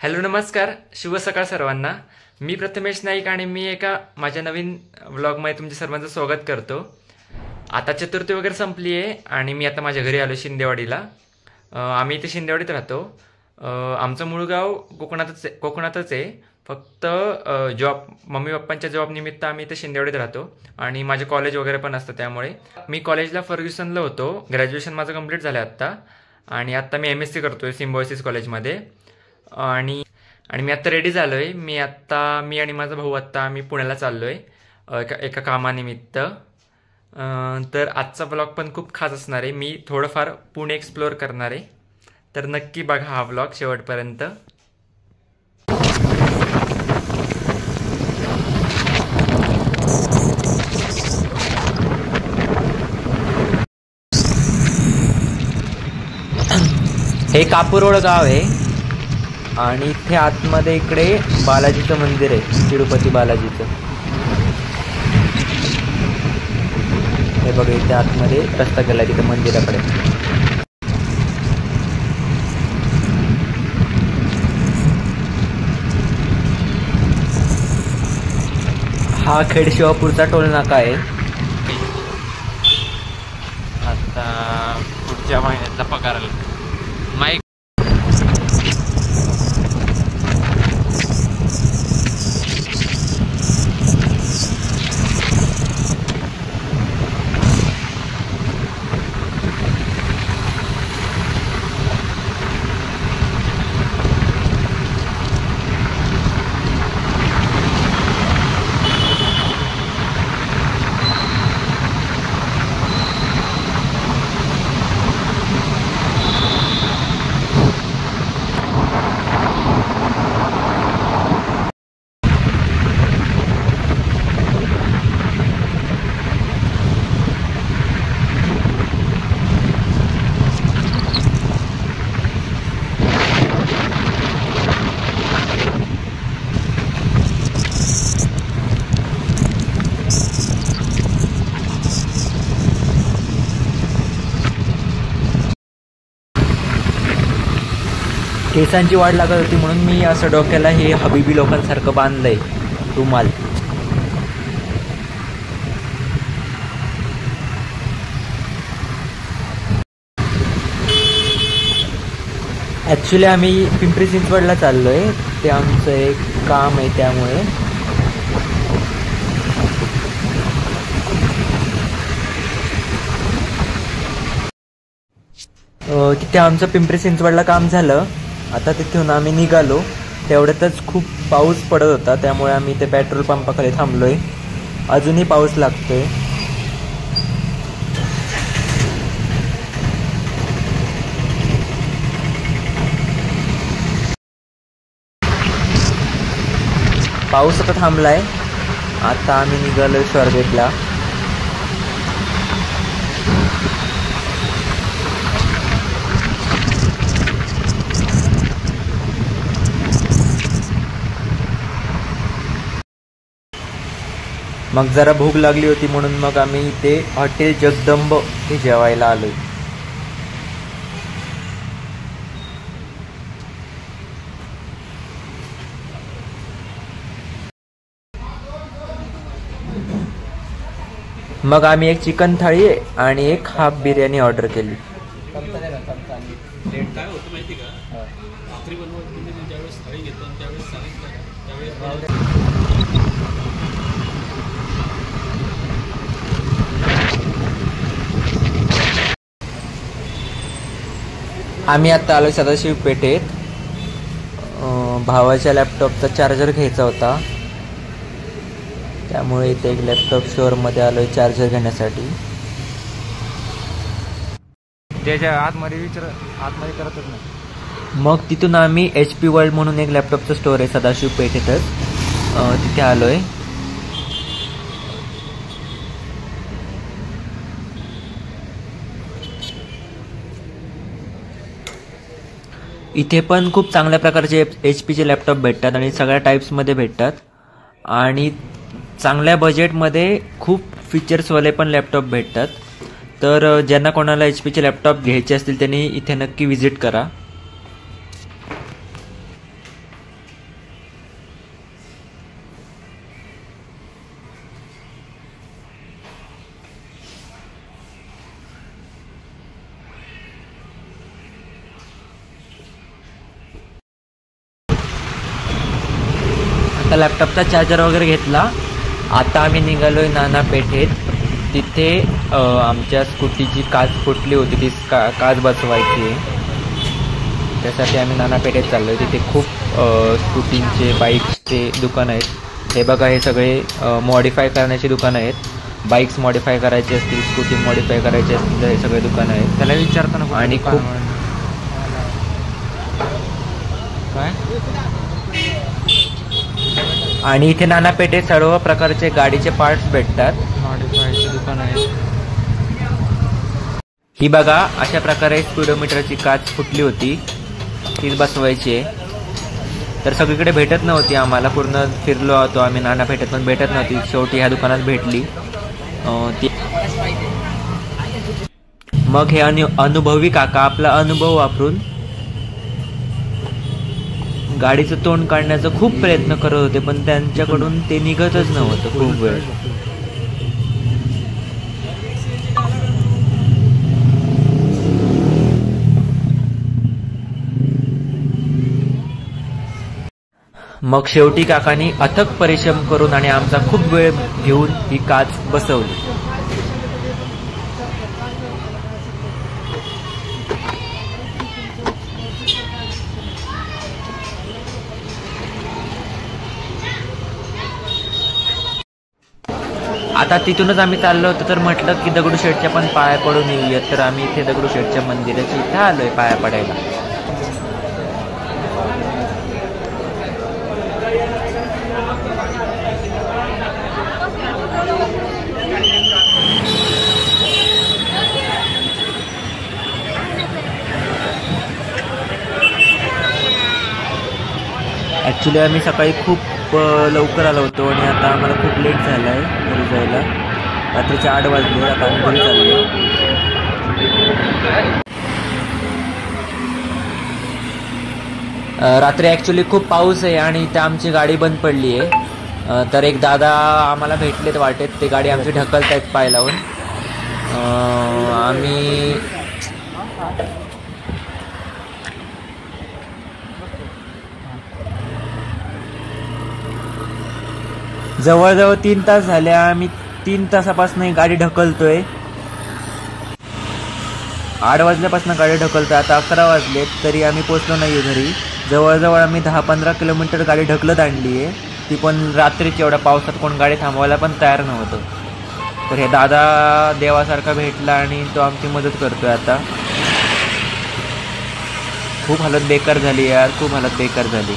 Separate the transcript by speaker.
Speaker 1: Hello नमस्कार, शुभ सकाळ सर्वांना. मी प्रथमेश नाईक आणि मी एका माझ्या नवीन व्लॉगमध्ये तुमच्या सर्वांचं स्वागत करतो. आता चतुर्थी वगैरे संपली आहे आणि मी आता माझ्या घरी आलो शिंदेवाडीला. आम्ही इथे शिंदेवाडीत राहतो. आमचं मूळ गाव कोकणातच आहे. फक्त मम्मी पप्पांच्या जॉबनिमित्त आम्ही इथे शिंदेवाडीत राहतो आणि माझे कॉलेज वगैरे पण असतं. त्यामुळे मी कॉलेजला फर्ग्युसनला होतो. ग्रॅज्युएशन माझं कंप्लीट झालं आत्ता आणि आत्ता मी MSc करतोय सिम्बायोसिस कॉलेजमध्ये. आणि मी आत्ता रेडी झालो आहे. मी आणि माझा भाऊ आम्ही पुण्याला चाललो आहे एका कामानिमित्त. तर आजचा ब्लॉग पण खूप खास असणार आहे. मी थोडंफार पुणे एक्सप्लोअर करणार आहे. तर नक्की बघा हा ब्लॉग शेवटपर्यंत. हे कापूरोड गाव आहे आणि इथे आतमध्ये इकडे बालाजीचं मंदिर आहे, तिरुपती बालाजीचं. हे बघा इथे आतमध्ये रस्ता गेला तिथे मंदिराकडे. हा खेड शिवापूरचा टोल नाका आहे. आता पुढच्या महिन्यातला पगार माईक. केसांची वाढ लागत होती म्हणून मी असं डोक्याला हे हबीबी लोकांसारखं बांधलंय रुमाल. ॲक्च्युली आम्ही पिंपरी चिंचवडला चाललोय. ते आमचं एक काम आहे त्यामुळे. तिथे आमचं पिंपरी चिंचवडला काम झालं. आता तिथून आम्ही निघालो. तेवढ्यातच खूप पाऊस पडत होता त्यामुळे आम्ही ते पेट्रोल पंपाखाली थांबलोय. अजूनही पाऊस लागतोय. पाऊस आता थांबलाय. आता आम्ही निघालोय स्वारगेटला. मग जरा भूक लागली होती म्हणून मग आम्ही इथे हॉटेल जगदंब हे जेवायला आलोय. मग आम्ही एक चिकन थाळी आणि एक हाफ बिर्याणी ऑर्डर केली. आम्ही आता आलो सदाशिव पेठेत. भावाच्या लॅपटॉपचा चार्जर घ्यायचा होता त्यामुळे इथे एक लॅपटॉप स्टोअरमध्ये आलोय चार्जर घेण्यासाठी. त्याच्या आतमध्ये करतच नाही. मग तिथून आम्ही HP वर्ल्ड म्हणून एक लॅपटॉपचं स्टोअर आहे सदाशिव पेठेतच, तिथे आलोय. इथे पण खूप चांगल्या प्रकारचे HPचे लॅपटॉप भेटतात आणि सगळ्या टाईप्समध्ये भेटतात आणि चांगल्या बजेटमध्ये खूप फीचर्सवाले पण लॅपटॉप भेटतात. तर ज्यांना कोणाला HPचे लॅपटॉप घ्यायचे असतील त्यांनी इथे नक्की व्हिजिट करा. आता लॅपटॉपचा चार्जर वगैरे घेतला. आता आम्ही निघालोय नाना पेठेत. तिथे आमच्या स्कूटीची काच फुटली होती, ती काच बसवायची आहे. त्यासाठी आम्ही नाना पेठेत चाललो आहे. तिथे खूप स्कूटींचे बाईक्सचे दुकान आहेत. हे बघा, हे सगळे मॉडिफाय करण्याची दुकानं आहेत. बाईक्स मॉडिफाय करायचे असतील, स्कूटी मॉडिफाय करायचे असतील तर हे सगळे दुकानं आहेत. त्याला विचारताना आणि खूप काय. आणि इथे नाना पेठेत सर्व प्रकारचे गाडीचे पार्ट्स भेटतात. मॉडिफायची दुकान आहे. ही बघा, अशा प्रकारे स्पीडोमीटरची काच फुटली होती, तीच बसवायची आहे. तर सगळीकडे भेटत नव्हती, आम्हाला पूर्ण फिरलो होतो आम्ही नाना पेठेत पण भेटत नव्हती. शेवटी ह्या दुकानात भेटली ती. मग हे अनुभवी काका आपला अनुभव वापरून गाडीचं तोंड काढण्याचा खूप प्रयत्न करत होते, पण त्यांच्याकडून ते निघतच नव्हतं खूप वेळ. मग शेवटी काकांनी अथक परिश्रम करून आणि आमचा खूप वेळ घेऊन ही काच बसवली. आता तिथूनच आम्ही चाललो होतो, तर म्हटलं की दगडूशेठच्या पण पाया पडून येऊयात. तर आम्ही इथे दगडूशेठच्या मंदिराच्या इथे आलोय पाया पडायला. ॲक्च्युली आम्ही सकाळी खूप लवकर आलो होतो आणि आता आम्हाला खूप लेट झाला आहे घरी जायला. रात्रीचे 8 वाजले. आता आम्ही घरी चाललो. रात्री ॲक्च्युली खूप पाऊस आहे आणि इथे आमची गाडी बंद पडली आहे. तर एक दादा आम्हाला भेटलेत वाटेत, ते गाडी आमची ढकलत आहेत पाय लावून. आम्ही जवळजवळ 3 तास झाले. आम्ही 3 तासापासून गाडी ढकलतोय. 8 वाजल्यापासून गाडी ढकलतोय. आता 11 वाजलेत तरी आम्ही पोचलो नाही घरी. जवळजवळ आम्ही 10-15 किलोमीटर गाडी ढकलत आणली आहे, ती पण रात्रीची. एवढ्या पावसात कोण गाडी थांबवायला पण तयार नव्हतं. तर हे दादा देवासारखा भेटला आणि तो आमची मदत करतोय. आता खूप हालत बेकार झाली यार, खूप हालत बेकार झाली.